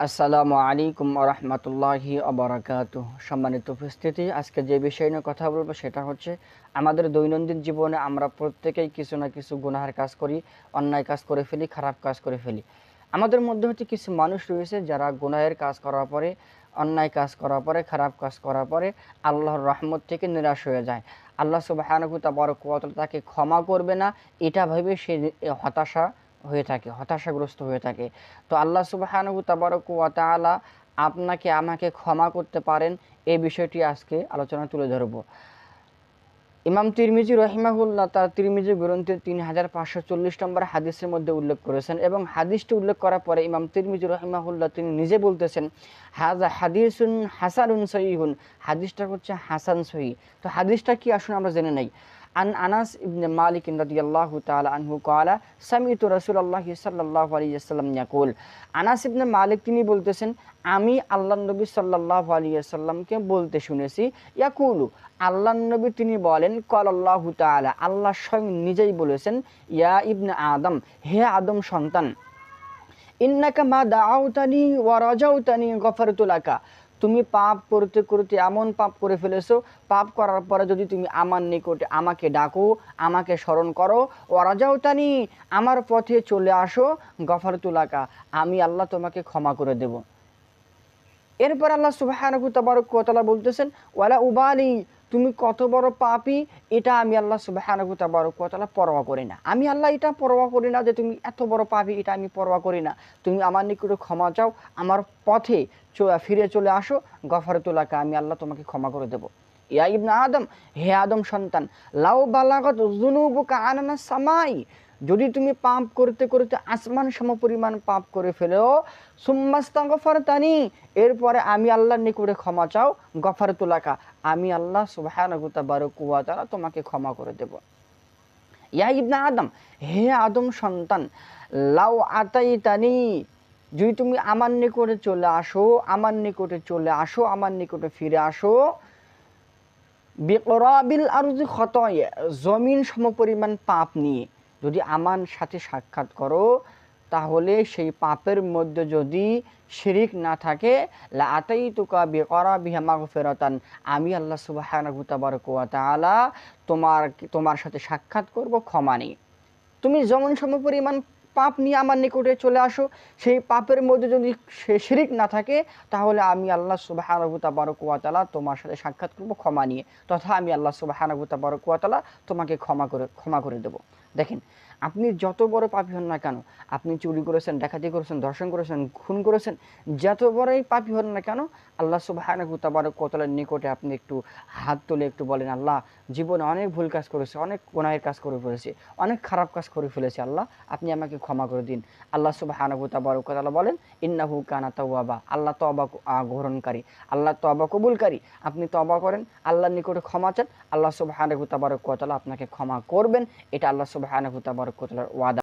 আসসালামু আলাইকুম রহমতুল্লাহি অবরাকাতুহ। সম্মানিত উপস্থিতি, আজকে যে বিষয় নিয়ে কথা বলবো সেটা হচ্ছে আমাদের দৈনন্দিন জীবনে আমরা প্রত্যেকেই কিছু না কিছু গুনাহের কাজ করি, অন্যায় কাজ করে ফেলি, খারাপ কাজ করে ফেলি। আমাদের মধ্যে হচ্ছে কিছু মানুষ রয়েছে যারা গুনাহের কাজ করার পরে, অন্যায় কাজ করার পরে, খারাপ কাজ করার পরে আল্লাহর রহমত থেকে নিরাশ হয়ে যায়। আল্লাহ সুবহানাহু ওয়া তাআলা তাকে ক্ষমা করবে না, এটা ভেবে সে হতাশাগ্রস্ত হয়ে থাকে। তো আল্লাহ সুবহানাহু ওয়া তাআলা আপনাকে আমাকে ক্ষমা করতে পারেন, এই বিষয়টি আজকে আলোচনা তুলে ধরব। ইমাম তিরমিজি রহিমাহুল্লাহ তার তিরমিজি গ্রন্থে 3540 নম্বর হাদিসের মধ্যে উল্লেখ করেছেন, এবং হাদিসটি উল্লেখ করার পরে ইমাম তিরমিজি রহিমাহুল্লাহ তিনি নিজে বলতেছেন, হাযা হাদিসুন হাসানুন সহিহুন, হাদিসটা হচ্ছে হাসান সহিহ। তো হাদিসটা কি আসুন আমরা জেনে নেই। আন আনাস ইবনে মালিক রাদিয়াল্লাহু তাআলা আনহু ক্বালা সামি'তু রাসূলুল্লাহি সাল্লাল্লাহু আলাইহি ওয়াসাল্লাম ইয়াকুল, আনাস ইবনে মালিক তিনি বলতেছেন, আমি আল্লাহর নবী সাল্লাল্লাহু আলাইহি ওয়াসাল্লামকে বলতে শুনেছি, ইয়াকুলু, আল্লাহর নবী তিনি বলেন, ক্বালাল্লাহু তাআলা, আল্লাহ স্বয়ং নিজেই বলেছেন, ইয়া ইবনে আদম, হে আদম সন্তান, ইন্নাকা মা দাআউতানি ওয়া রাজাউতানি গফারতু লাকা, তুমি পাপ করতে করতে এমন পাপ করে ফেলেছো, পাপ করার পরে যদি তুমি আমার নিকটে আমাকে ডাকো, আমাকে স্মরণ করো, ওয়া রাজাউতানি, আমার পথে চলে আসো, গফারতু লাকা, আমি আল্লাহ তোমাকে ক্ষমা করে দেব। এরপর আল্লাহ সুবহানাহু ওয়া তাআলা বলতেছেন, ওয়ালা উবালি, তুমি কত বড় পাপী এটা আমি আল্লাহ সুবহানাহু ওয়া তাআলা পরোয়া করি না। আমি আল্লাহ এটা পরোয়া করি না যে তুমি এত বড় পাপী, এটা আমি পরোয়া করি না। তুমি আমার নিকটে ক্ষমা চাও, আমার পথে ফিরে চলে আসো, গফারতু লাকা, আমি আল্লাহ তোমাকে ক্ষমা করে দেব। ইয়া ইবনে আদম, হে আদম সন্তান, লাউ বালাগাত যুনুবুকা আনানাস সামাই, যদি তুমি পাপ করতে করতে আসমান সমপরিমাণ পাপ করে ফেলো, সুম্মাস্তাগফারতানি, এরপরে আমি আল্লাহর নিকটে ক্ষমা চাও, গফারতু লাকা, আমি আল্লাহ সুবহানাহু ওয়া তাআলা তোমাকে ক্ষমা করে দেব। ইয়া ইবনে আদম, হে আদম সন্তান, লাউ আতাইতানি, যদি তুমি আমার নিকটে চলে আসো, আমার নিকটে চলে আসো, আমার নিকটে ফিরে আসো, বিকরাবিল আরজি খতায়া, জমিন সমপরিমাণ পাপ নিয়ে যদি আমার সাথে সাক্ষাৎ করো, তাহলে সেই পাপের মধ্যে যদি শিরিক না থাকে, লা আতাইতুকা বিকরাবিহা মাগফিরাতান, আমি আল্লাহ সুবহানাহু ওয়া তাআলা তোমার সাথে সাক্ষাৎ করব ক্ষমা নিয়ে। তুমি যেমন সমপরিমাণ পাপ নিয়ে আমার নিকটে চলে আসো, সেই পাপের মধ্যে যদি শিরিক না থাকে, তাহলে আমি আল্লাহ সুবহানাহু ওয়া তাআলা তোমার সাথে সাক্ষাৎ করব ক্ষমা নিয়ে, তথা আমি আল্লাহ সুবহানাহু ওয়া তাআলা তোমাকে ক্ষমা করে দেব। দেখেন, আপনি যত বড় পাপী হন না কেন, আপনি চুরি করেছেন, ডাকাতি করেছেন, ধর্ষণ করেছেন, খুন করেছেন, যত বড়ই পাপী হন না কেন, আল্লাহ সুবহানাহু ওয়া তাআলার নিকটে আপনি একটু হাত তুলে একটু বলেন, আল্লাহ, জীবনে অনেক ভুল কাজ করেছে, অনেক গুনাহের কাজ করে ফেলেছি, অনেক খারাপ কাজ করে ফেলেছি, আল্লাহ আপনি আমাকে ক্ষমা করে দিন। আল্লাহ সুবহানাহু ওয়া তাআলা বলেন, ইন্নাহু কানা তাওয়াবা, আল্লাহ তওবা গ্রহণকারী, আল্লাহ তওবা কবুলকারী। আপনি তওবা করেন, আল্লাহর নিকটে ক্ষমা চান, আল্লাহ সুবহানাহু ওয়া তাআলা আপনাকে ক্ষমা করবেন। এটা আল্লাহ সুবহানাহু ওয়া তাআলার ওয়াদা।